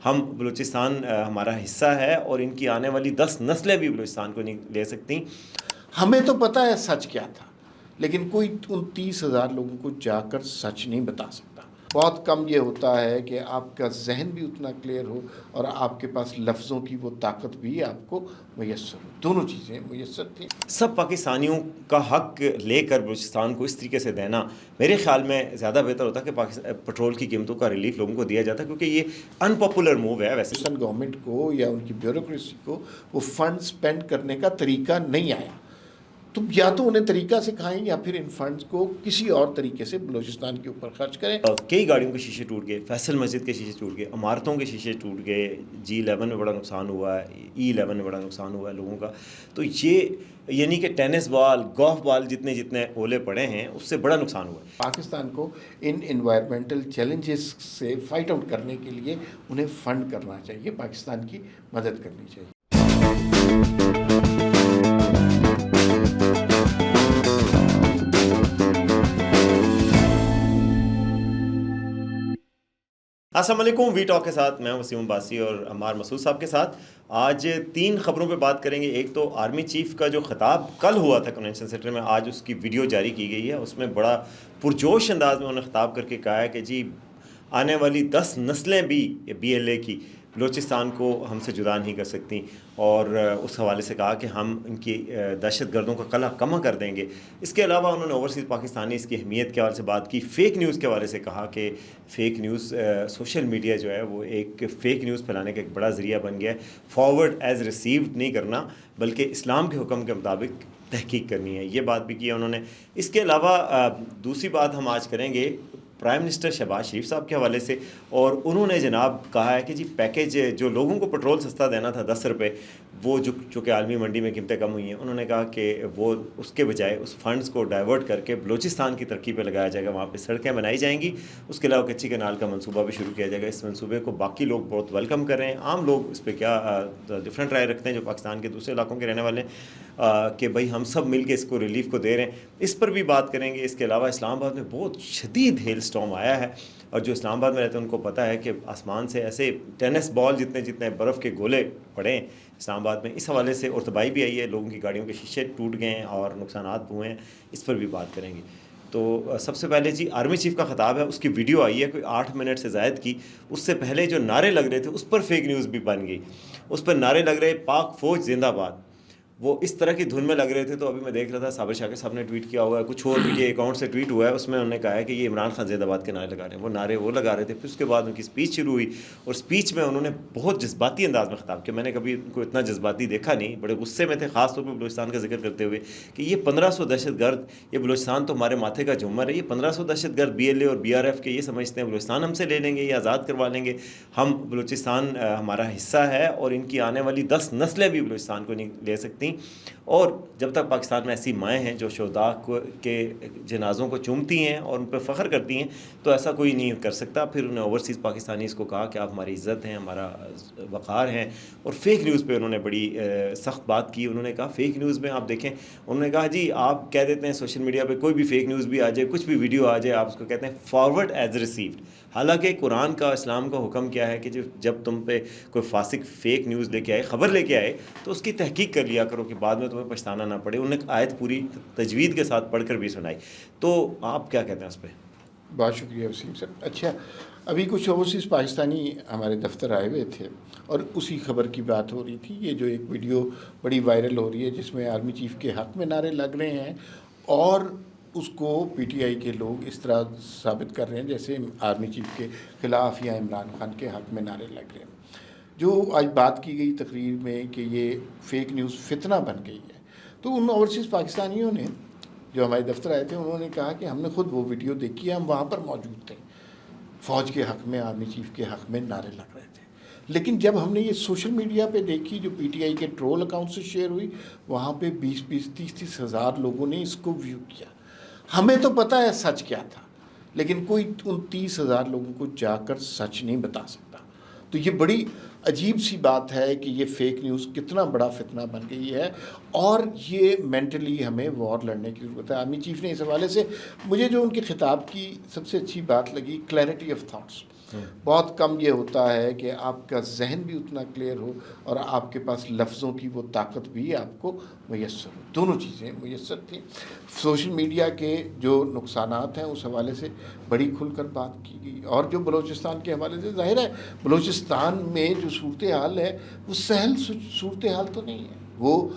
ہم بلوچستان ہمارا حصہ ہے اور ان کی آنے والی 10 نسلیں بھی بلوچستان کو نہیں لے سکتی۔ ہمیں تو پتہ ہے سچ کیا تھا، لیکن کوئی ان 30,000 لوگوں کو جا کر سچ نہیں بتا سکتا۔ بہت کم یہ ہوتا ہے کہ آپ کا ذہن بھی اتنا کلیئر ہو اور آپ کے پاس لفظوں کی وہ طاقت بھی آپ کو میسر ہو، دونوں چیزیں میسر تھیں۔ سب پاکستانیوں کا حق لے کر بلوچستان کو اس طریقے سے دینا میرے خیال میں زیادہ بہتر ہوتا کہ پٹرول کی قیمتوں کا ریلیف لوگوں کو دیا جاتا، کیونکہ یہ ان پاپولر موو ہے۔ ویسے پاکستان گورنمنٹ کو یا ان کی بیوروکریسی کو وہ فنڈ سپینڈ کرنے کا طریقہ نہیں آیا، تو یا تو انہیں طریقہ سکھائیں یا پھر ان فنڈز کو کسی اور طریقے سے بلوچستان کے اوپر خرچ کریں۔ کئی گاڑیوں کے شیشے ٹوٹ گئے، فیصل مسجد کے شیشے ٹوٹ گئے، عمارتوں کے شیشے ٹوٹ گئے، G11 میں بڑا نقصان ہوا ہے، E11 میں بڑا نقصان ہوا ہے لوگوں کا۔ تو یہ یعنی کہ ٹینس بال، گولف بال جتنے اولے پڑے ہیں اس سے بڑا نقصان ہوا ہے۔ پاکستان کو ان انوائرمنٹل چیلنجز سے فائٹ آؤٹ کرنے کے لیے انہیں فنڈ کرنا چاہیے، پاکستان کی مدد کرنی چاہیے۔ السلام علیکم، وی ٹاک کے ساتھ میں وسیم عباسی اور عمار مسعود صاحب کے ساتھ آج 3 خبروں پہ بات کریں گے۔ ایک تو آرمی چیف کا جو خطاب کل ہوا تھا کنونشن سینٹر میں، آج اس کی ویڈیو جاری کی گئی ہے۔ اس میں بڑا پرجوش انداز میں انہوں نے خطاب کر کے کہا ہے کہ جی آنے والی 10 نسلیں بھی BLA کی بلوچستان کو ہم سے جدا نہیں کر سکتی، اور اس حوالے سے کہا کہ ہم ان کی دہشت گردوں کا قلعہ کما کر دیں گے۔ اس کے علاوہ انہوں نے اوورسیز پاکستانی اس کی اہمیت کے حوالے سے بات کی، فیک نیوز کے حوالے سے کہا کہ فیک نیوز سوشل میڈیا جو ہے وہ ایک فیک نیوز پھیلانے کا ایک بڑا ذریعہ بن گیا ہے۔ فارورڈ ایز ریسیوڈ نہیں کرنا بلکہ اسلام کے حکم کے مطابق تحقیق کرنی ہے، یہ بات بھی کی انہوں نے۔ اس کے علاوہ دوسری بات ہم آج کریں گے پرائم منسٹر شہباز شریف صاحب کے حوالے سے، اور انہوں نے جناب کہا ہے کہ جی پیکیج جو لوگوں کو پٹرول سستا دینا تھا 10 روپے، وہ جو کہ عالمی منڈی میں قیمتیں کم ہوئی ہیں، انہوں نے کہا کہ وہ اس کے بجائے اس فنڈز کو ڈائیورٹ کر کے بلوچستان کی ترقی پہ لگایا جائے گا، وہاں پہ سڑکیں بنائی جائیں گی۔ اس کے علاوہ کچی کینال کا منصوبہ بھی شروع کیا جائے گا۔ اس منصوبے کو باقی لوگ بہت ویلکم کر رہے ہیں، عام لوگ اس پہ کیا ڈفرینٹ رائے رکھتے ہیں جو پاکستان کے دوسرے علاقوں کے رہنے والے ہیں، کہ بھائی ہم سب مل کے اس کو ریلیف کو دے رہے ہیں، اس پر بھی بات کریں گے۔ اس کے علاوہ اسلام آباد میں بہت شدید ہیل اسٹارم آیا ہے، اور جو اسلام آباد میں رہتے ہیں ان کو پتہ ہے کہ آسمان سے ایسے ٹینس بال جتنے برف کے گولے پڑے ہیں اسلام آباد میں۔ اس حوالے سے اور تباہی بھی آئی ہے، لوگوں کی گاڑیوں کے شیشے ٹوٹ گئے ہیں اور نقصانات ہوئے ہیں، اس پر بھی بات کریں گے۔ تو سب سے پہلے جی آرمی چیف کا خطاب ہے، اس کی ویڈیو آئی ہے کوئی 8 منٹ سے زائد کی۔ اس سے پہلے جو نعرے لگ رہے تھے اس پر فیک نیوز بھی بن گئی، اس پر نعرے لگ رہے پاک فوج زندہ باد، وہ اس طرح کی دھن میں لگ رہے تھے۔ تو ابھی میں دیکھ رہا تھا صابر شاکر صاحب نے ٹویٹ کیا ہوا ہے، کچھ اور بھی اکاؤنٹ سے ٹویٹ ہوا ہے، اس میں انہوں نے کہا ہے کہ یہ عمران خان زندہ باد کے نعرے لگا رہے ہیں، وہ نعرے وہ لگا رہے تھے۔ پھر اس کے بعد ان کی اسپیچ شروع ہوئی، اور اسپیچ میں انہوں نے بہت جذباتی انداز میں خطاب کیا۔ میں نے کبھی ان کو اتنا جذباتی دیکھا نہیں، بڑے غصے میں تھے، خاص طور پہ بلوچستان کا ذکر کرتے ہوئے کہ یہ 1500 دہشت گرد، یہ بلوچستان تو ہمارے ماتھے کا جھومر ہے، یہ 1500 دہشت گرد BLA اور BRF کے یہ سمجھتے ہیں بلوچستان ہم سے لے لیں گے، یہ آزاد کروا لیں گے، ہم بلوچستان ہمارا حصہ ہے اور ان کی آنے والی 10 نسلیں بھی بلوچستان کو نہیں لے سکتی۔ اور جب تک پاکستان میں ایسی مائیں ہیں جو شہداء کے جنازوں کو چومتی ہیں اور ان پہ فخر کرتی ہیں، تو ایسا کوئی نہیں کر سکتا۔ پھر انہیں اوورسیز پاکستانی اس کو کہا کہ آپ ہماری عزت ہیں، ہمارا وقار ہیں، اور فیک نیوز پہ انہوں نے بڑی سخت بات کی۔ انہوں نے کہا فیک نیوز میں آپ دیکھیں، انہوں نے کہا جی آپ کہہ دیتے ہیں سوشل میڈیا پہ کوئی بھی فیک نیوز بھی آ جائے، کچھ بھی ویڈیو آ جائے، آپ اس کو کہتے ہیں فارورڈ ایز ریسیوڈ۔ حالانکہ قرآن کا اسلام کا حکم کیا ہے کہ جب تم پہ کوئی فاسق فیک نیوز لے کے آئے، خبر لے کے آئے، تو اس کی تحقیق کر لیا کرو کہ بعد میں تمہیں پچھتانا نہ پڑے۔ انہوں نے آیت پوری تجوید کے ساتھ پڑھ کر بھی سنائی۔ تو آپ کیا کہتے ہیں اس پہ؟ بہت شکریہ وسیم صاحب۔ اچھا، ابھی کچھ اوورسیز پاکستانی ہمارے دفتر آئے ہوئے تھے اور اسی خبر کی بات ہو رہی تھی۔ یہ جو ایک ویڈیو بڑی وائرل ہو رہی ہے جس میں آرمی چیف کے حق میں نعرے لگ رہے ہیں، اور اس کو PTI کے لوگ اس طرح ثابت کر رہے ہیں جیسے آرمی چیف کے خلاف یا عمران خان کے حق میں نعرے لگ رہے ہیں۔ جو آج بات کی گئی تقریر میں کہ یہ فیک نیوز فتنہ بن گئی ہے، تو ان اوورسیز پاکستانیوں نے جو ہمارے دفتر آئے تھے انہوں نے کہا کہ ہم نے خود وہ ویڈیو دیکھی ہے، ہم وہاں پر موجود تھے، فوج کے حق میں، آرمی چیف کے حق میں نعرے لگ رہے تھے۔ لیکن جب ہم نے یہ سوشل میڈیا پہ دیکھی جو PTI کے ٹرول اکاؤنٹ سے شیئر ہوئی، وہاں پہ 20 30 ہزار لوگوں نے اس کو ویو کیا۔ ہمیں تو پتہ ہے سچ کیا تھا، لیکن کوئی ان 30,000 لوگوں کو جا کر سچ نہیں بتا سکتا۔ تو یہ بڑی عجیب سی بات ہے کہ یہ فیک نیوز کتنا بڑا فتنہ بن گئی ہے، اور یہ مینٹلی ہمیں وار لڑنے کی ضرورت ہے۔ آرمی چیف نے اس حوالے سے مجھے جو ان کے خطاب کی سب سے اچھی بات لگی، کلیئرٹی آف تھاٹس، بہت کم یہ ہوتا ہے کہ آپ کا ذہن بھی اتنا کلیئر ہو اور آپ کے پاس لفظوں کی وہ طاقت بھی آپ کو میسر ہو. دونوں چیزیں میسر تھیں. سوشل میڈیا کے جو نقصانات ہیں اس حوالے سے بڑی کھل کر بات کی گئی, اور جو بلوچستان کے حوالے سے ظاہر ہے بلوچستان میں جو صورتحال ہے وہ سہل صورتحال تو نہیں ہے, وہ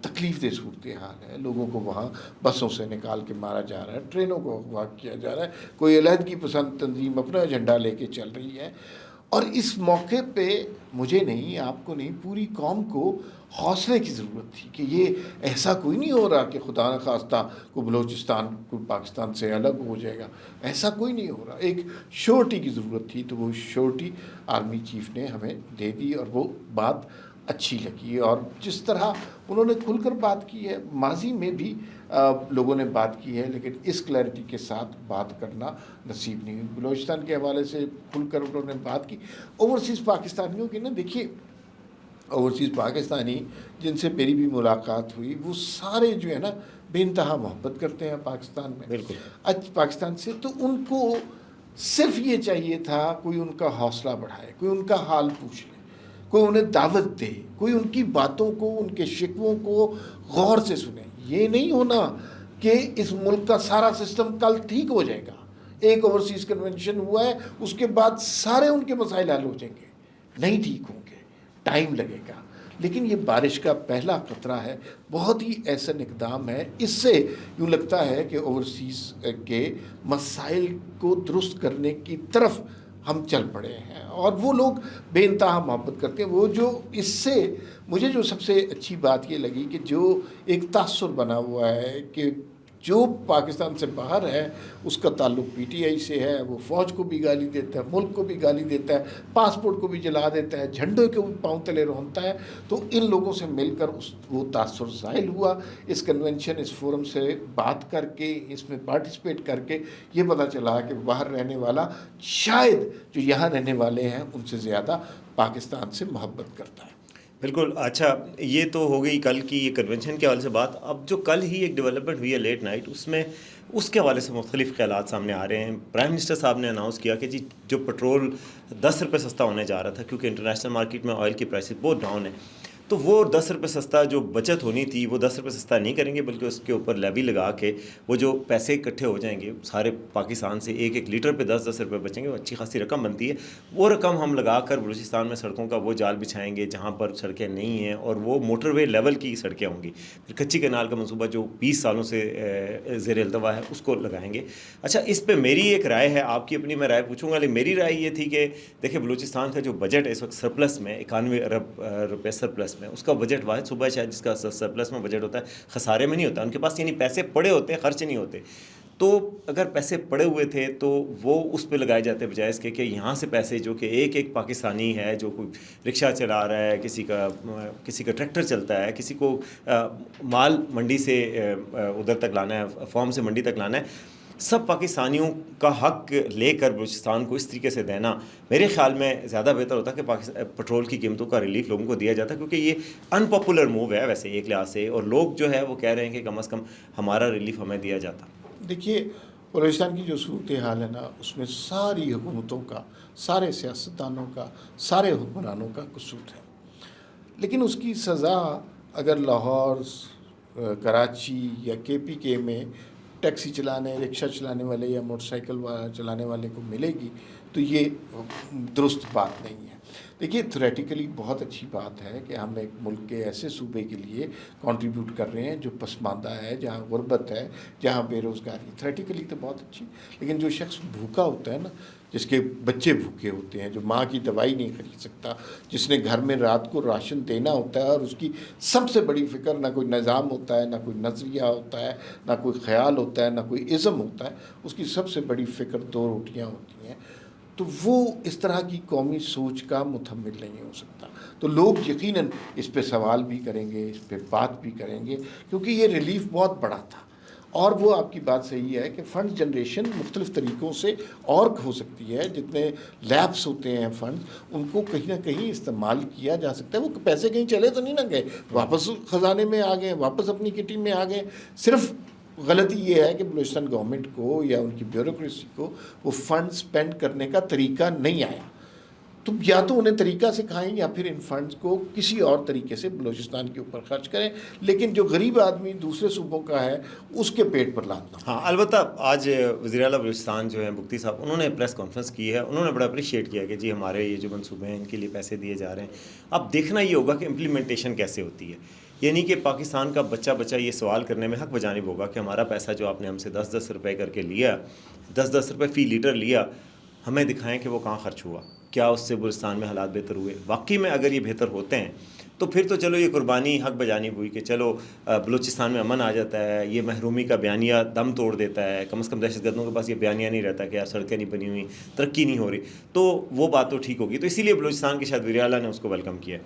تکلیف دہ صورتحال ہے. لوگوں کو وہاں بسوں سے نکال کے مارا جا رہا ہے, ٹرینوں کو اغوا کیا جا رہا ہے, کوئی علیحدگی پسند تنظیم اپنا ایجنڈا لے کے چل رہی ہے. اور اس موقع پہ مجھے نہیں, آپ کو نہیں, پوری قوم کو حوصلے کی ضرورت تھی کہ یہ ایسا کوئی نہیں ہو رہا کہ خدا نخواستہ کو بلوچستان کو پاکستان سے الگ ہو جائے گا, ایسا کوئی نہیں ہو رہا. ایک شورٹی کی ضرورت تھی, تو وہ شورٹی آرمی چیف نے ہمیں دے دی, اور وہ بات اچھی لگی. اور جس طرح انہوں نے کھل کر بات کی ہے, ماضی میں بھی لوگوں نے بات کی ہے, لیکن اس کلیئرٹی کے ساتھ بات کرنا نصیب نہیں ہوئی. بلوچستان کے حوالے سے کھل کر انہوں نے بات کی. اوورسیز پاکستانیوں کی نا, دیکھیے اوورسیز پاکستانی جن سے میری بھی ملاقات ہوئی, وہ سارے جو ہے نا بے انتہا محبت کرتے ہیں پاکستان میں, بالکل پاکستان سے. تو ان کو صرف یہ چاہیے تھا کوئی ان کا حوصلہ بڑھائے, کوئی ان کا حال پوچھ لے, کوئی انہیں دعوت دے, کوئی ان کی باتوں کو, ان کے شکووں کو غور سے سنے. یہ نہیں ہونا کہ اس ملک کا سارا سسٹم کل ٹھیک ہو جائے گا. ایک اوورسیز کنونشن ہوا ہے, اس کے بعد سارے ان کے مسائل حل ہو جائیں گے. نہیں ٹھیک ہوں گے, ٹائم لگے گا. لیکن یہ بارش کا پہلا قطرہ ہے, بہت ہی احسن اقدام ہے. اس سے یوں لگتا ہے کہ اوورسیز کے مسائل کو درست کرنے کی طرف ہم چل پڑے ہیں, اور وہ لوگ بے انتہا محبت کرتے ہیں. وہ جو اس سے مجھے جو سب سے اچھی بات یہ لگی کہ جو ایک تاثر بنا ہوا ہے کہ جو پاکستان سے باہر ہے اس کا تعلق پی ٹی آئی سے ہے, وہ فوج کو بھی گالی دیتا ہے, ملک کو بھی گالی دیتا ہے, پاسپورٹ کو بھی جلا دیتا ہے, جھنڈے کے پاؤں تلے رونتا ہے. تو ان لوگوں سے مل کر وہ تاثر ظاہر ہوا. اس کنونشن, اس فورم سے بات کر کے, اس میں پارٹیسپیٹ کر کے یہ پتہ چلا کہ باہر رہنے والا شاید جو یہاں رہنے والے ہیں ان سے زیادہ پاکستان سے محبت کرتا ہے. بالکل. اچھا, یہ تو ہو گئی کل کی یہ کنونشن کے حوالے سے بات. اب جو کل ہی ایک ڈیولپمنٹ ہوئی ہے لیٹ نائٹ, اس میں اس کے حوالے سے مختلف خیالات سامنے آ رہے ہیں. پرائم منسٹر صاحب نے اناؤنس کیا کہ جی جو پٹرول 10 روپے سستا ہونے جا رہا تھا, کیونکہ انٹرنیشنل مارکیٹ میں آئل کی پرائسز بہت ڈاؤن ہے, تو وہ 10 روپے سستا جو بچت ہونی تھی وہ 10 روپے سستا نہیں کریں گے, بلکہ اس کے اوپر لیوی لگا کے وہ جو پیسے اکٹھے ہو جائیں گے سارے پاکستان سے, 1 لیٹر پہ 10 روپے بچیں گے. وہ اچھی خاصی رقم بنتی ہے. وہ رقم ہم لگا کر بلوچستان میں سڑکوں کا وہ جال بچھائیں گے جہاں پر سڑکیں نہیں ہیں, اور وہ موٹر وے لیول کی سڑکیں ہوں گی. پھر کچی کینال کا منصوبہ جو 20 سالوں سے زیر التوا ہے اس کو لگائیں گے. اچھا, اس پہ میری ایک رائے ہے, آپ کی اپنی میں رائے پوچھوں گا, لیکن میری رائے یہ تھی کہ دیکھیں بلوچستان کا جو بجٹ ہے اس وقت سرپلس میں 91 ارب روپے سرپلس میں, اس کا بجٹ واحد صوبہ شاید جس کا سرپلس میں بجٹ ہوتا ہے, خسارے میں نہیں ہوتا. ان کے پاس یعنی پیسے پڑے ہوتے ہیں, خرچ نہیں ہوتے. تو اگر پیسے پڑے ہوئے تھے تو وہ اس پہ لگائے جاتے بجائے اس کے کہ یہاں سے پیسے جو کہ ایک پاکستانی ہے جو کوئی رکشہ چلا رہا ہے, کسی کا ٹریکٹر چلتا ہے, کسی کو مال منڈی سے ادھر تک لانا ہے, فارم سے منڈی تک لانا ہے, سب پاکستانیوں کا حق لے کر بلوچستان کو اس طریقے سے دینا میرے خیال میں زیادہ بہتر ہوتا کہ پٹرول کی قیمتوں کا ریلیف لوگوں کو دیا جاتا, کیونکہ یہ ان پاپولر موو ہے ویسے ایک لحاظ سے, اور لوگ جو ہے وہ کہہ رہے ہیں کہ کم از کم ہمارا ریلیف ہمیں دیا جاتا. دیکھیے بلوچستان کی جو صورتحال ہے نا, اس میں ساری حکومتوں کا, سارے سیاستدانوں کا, سارے حکمرانوں کا قصور ہے. لیکن اس کی سزا اگر لاہور, کراچی یا KPK میں ٹیکسی چلانے, رکشہ چلانے والے یا موٹر سائیکل چلانے والے کو ملے گی تو یہ درست بات نہیں ہے. دیکھیے تھریٹیکلی بہت اچھی بات ہے کہ ہم ایک ملک کے ایسے صوبے کے لیے کنٹریبیوٹ کر رہے ہیں جو پسماندہ ہے, جہاں غربت ہے, جہاں بے روزگاری, تھریٹیکلی تو بہت اچھی. لیکن جو شخص بھوکا ہوتا ہے نا, جس کے بچے بھوکے ہوتے ہیں, جو ماں کی دوائی نہیں خرید سکتا, جس نے گھر میں رات کو راشن دینا ہوتا ہے, اور اس کی سب سے بڑی فکر نہ کوئی نظام ہوتا ہے, نہ کوئی نظریہ ہوتا ہے, نہ کوئی خیال ہوتا ہے, نہ کوئی ازم ہوتا ہے, اس کی سب سے بڑی فکر 2 روٹیاں ہوتی ہیں, تو وہ اس طرح کی قومی سوچ کا متحمل نہیں ہو سکتا. تو لوگ یقیناً اس پہ سوال بھی کریں گے, اس پہ بات بھی کریں گے, کیونکہ یہ ریلیف بہت بڑا تھا. اور وہ آپ کی بات صحیح ہے کہ فنڈ جنریشن مختلف طریقوں سے اور ہو سکتی ہے. جتنے لیبس ہوتے ہیں فنڈ, ان کو کہیں نہ کہیں استعمال کیا جا سکتا ہے. وہ پیسے کہیں چلے تو نہیں نہ گئے, واپس خزانے میں آ گئے, واپس اپنی کٹی میں آ گئے. صرف غلطی یہ ہے کہ بلوچستان گورنمنٹ کو یا ان کی بیوروکریسی کو وہ فنڈ سپینڈ کرنے کا طریقہ نہیں آیا. تو یا تو انہیں طریقہ سکھائیں یا پھر ان فنڈز کو کسی اور طریقے سے بلوچستان کے اوپر خرچ کریں, لیکن جو غریب آدمی دوسرے صوبوں کا ہے اس کے پیٹ پر لات نہ. ہاں البتہ آج وزیر اعلیٰ بلوچستان جو ہیں بگٹی صاحب, انہوں نے پریس کانفرنس کی ہے, انہوں نے بڑا اپریشیٹ کیا کہ جی ہمارے یہ جو منصوبے ہیں ان کے لیے پیسے دیے جا رہے ہیں. اب دیکھنا یہ ہوگا کہ امپلیمنٹیشن کیسے ہوتی ہے. یعنی کہ پاکستان کا بچہ یہ سوال کرنے میں حق بجانب ہوگا کہ ہمارا پیسہ جو آپ نے ہم سے 10-10 روپے کر کے لیا, 10-10 روپے فی لیٹر لیا, ہمیں دکھائیں کہ وہ کہاں خرچ ہوا, کیا اس سے بلوچستان میں حالات بہتر ہوئے. واقعی میں اگر یہ بہتر ہوتے ہیں تو پھر تو چلو یہ قربانی حق بجانب ہوئی کہ چلو بلوچستان میں امن آ جاتا ہے, یہ محرومی کا بیانیہ دم توڑ دیتا ہے, کم از کم دہشت گردوں کے پاس یہ بیانیہ نہیں رہتا کہ یار سڑکیں نہیں بنی ہوئی, ترقی نہیں ہو رہی, تو وہ بات تو ٹھیک ہوگی. تو اسی لیے بلوچستان کے شاید وزیر اعلیٰ نے اس کو ویلکم کیا.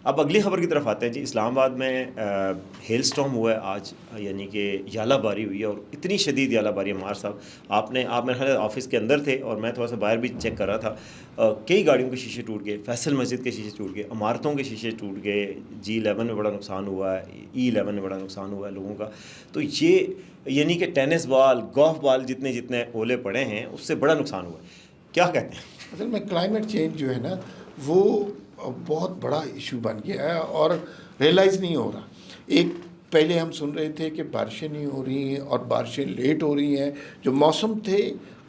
اب اگلی خبر کی طرف آتے ہیں جی. اسلام آباد میں ہیل سٹارم ہوا ہے آج, یعنی کہ یالہ باری ہوئی ہے, اور اتنی شدید یالہ باری. عمار صاحب آپ میرے خیال آفس کے اندر تھے اور میں تھوڑا سا باہر بھی چیک کر رہا تھا, کئی گاڑیوں کے شیشے ٹوٹ گئے, فیصل مسجد کے شیشے ٹوٹ گئے, عمارتوں کے شیشے ٹوٹ گئے, G11 میں بڑا نقصان ہوا ہے, E11 میں بڑا نقصان ہوا ہے لوگوں کا. تو یہ یعنی کہ ٹینس بال, گولف بال جتنے اولے پڑے ہیں اس سے بڑا نقصان ہوا ہے. کیا کہتے ہیں؟ اصل میں کلائمیٹ چینج جو ہے نا وہ بہت بڑا ایشو بن گیا ہے اور ریئلائز نہیں ہو رہا. ایک پہلے ہم سن رہے تھے کہ بارشیں نہیں ہو رہی ہیں اور بارشیں لیٹ ہو رہی ہیں, جو موسم تھے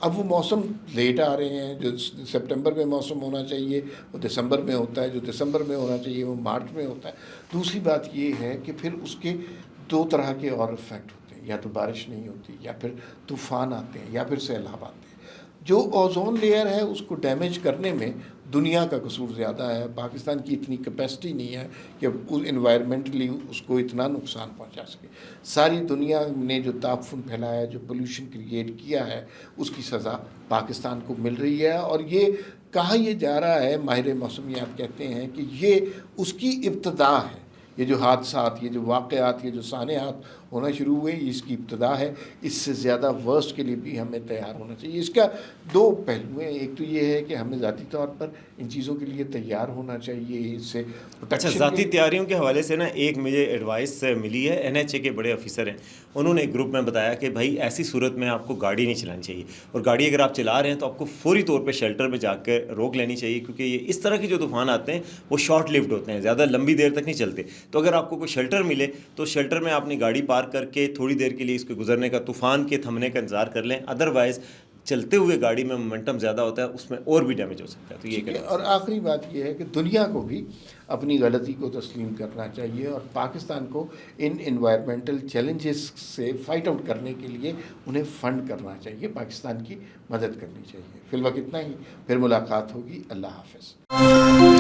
اب وہ موسم لیٹ آ رہے ہیں. جو سپٹمبر میں موسم ہونا چاہیے وہ دسمبر میں ہوتا ہے, جو دسمبر میں ہونا چاہیے وہ مارچ میں ہوتا ہے. دوسری بات یہ ہے کہ پھر اس کے دو طرح کے اور افیکٹ ہوتے ہیں, یا تو بارش نہیں ہوتی, یا پھر طوفان آتے ہیں, یا پھر سیلاب آتے ہیں. جو اوزون لیئر ہے اس کو ڈیمیج کرنے میں دنیا کا قصور زیادہ ہے. پاکستان کی اتنی کیپیسٹی نہیں ہے کہ انوائرمنٹلی اس کو اتنا نقصان پہنچا سکے. ساری دنیا نے جو تعفن پھیلایا, جو پولوشن کریٹ کیا ہے, اس کی سزا پاکستان کو مل رہی ہے. اور یہ کہا یہ جا رہا ہے, ماہر موسمیات کہتے ہیں کہ یہ اس کی ابتدا ہے. یہ جو حادثات, یہ جو واقعات, یہ جو سانحات ہونا شروع ہوئے, اس کی ابتدا ہے. اس سے زیادہ ورسٹ کے لیے بھی ہمیں تیار ہونا چاہیے. اس کا دو پہلو ہیں. ایک تو یہ ہے کہ ہمیں ذاتی طور پر ان چیزوں کے لیے تیار ہونا چاہیے. اس سے اچھا, ذاتی تیاریوں کے حوالے سے نا ایک مجھے ایڈوائس ملی ہے, NHA کے بڑے آفیسر ہیں, انہوں نے ایک گروپ میں بتایا کہ بھائی ایسی صورت میں آپ کو گاڑی نہیں چلانی چاہیے, اور گاڑی اگر آپ چلا رہے ہیں تو آپ کو فوری طور پہ شیلٹر میں جا کے روک لینی چاہیے, کیونکہ یہ اس طرح کے جو طوفان آتے ہیں وہ شارٹ لیوڈ ہوتے ہیں, زیادہ لمبی دیر تک نہیں چلتے. تو اگر آپ کو کوئی شیلٹر ملے تو شیلٹر میں اپنی گاڑی پارک کر کے تھوڑی دیر کے لیے اس کے گزرنے کا, طوفان کے تھمنے کا انتظار کر لیں. ادروائز چلتے ہوئے گاڑی میں مومنٹم زیادہ ہوتا ہے, اس میں اور بھی ڈیمیج ہو سکتا ہے. تو یہ اور آخری بات یہ ہے کہ دنیا کو بھی اپنی غلطی کو تسلیم کرنا چاہیے, اور پاکستان کو ان انوائرمنٹل چیلنجز سے فائٹ آؤٹ کرنے کے لیے انہیں فنڈ کرنا چاہیے, پاکستان کی مدد کرنی چاہیے. فی الوقت اتنا ہی, پھر ملاقات ہوگی. اللہ حافظ.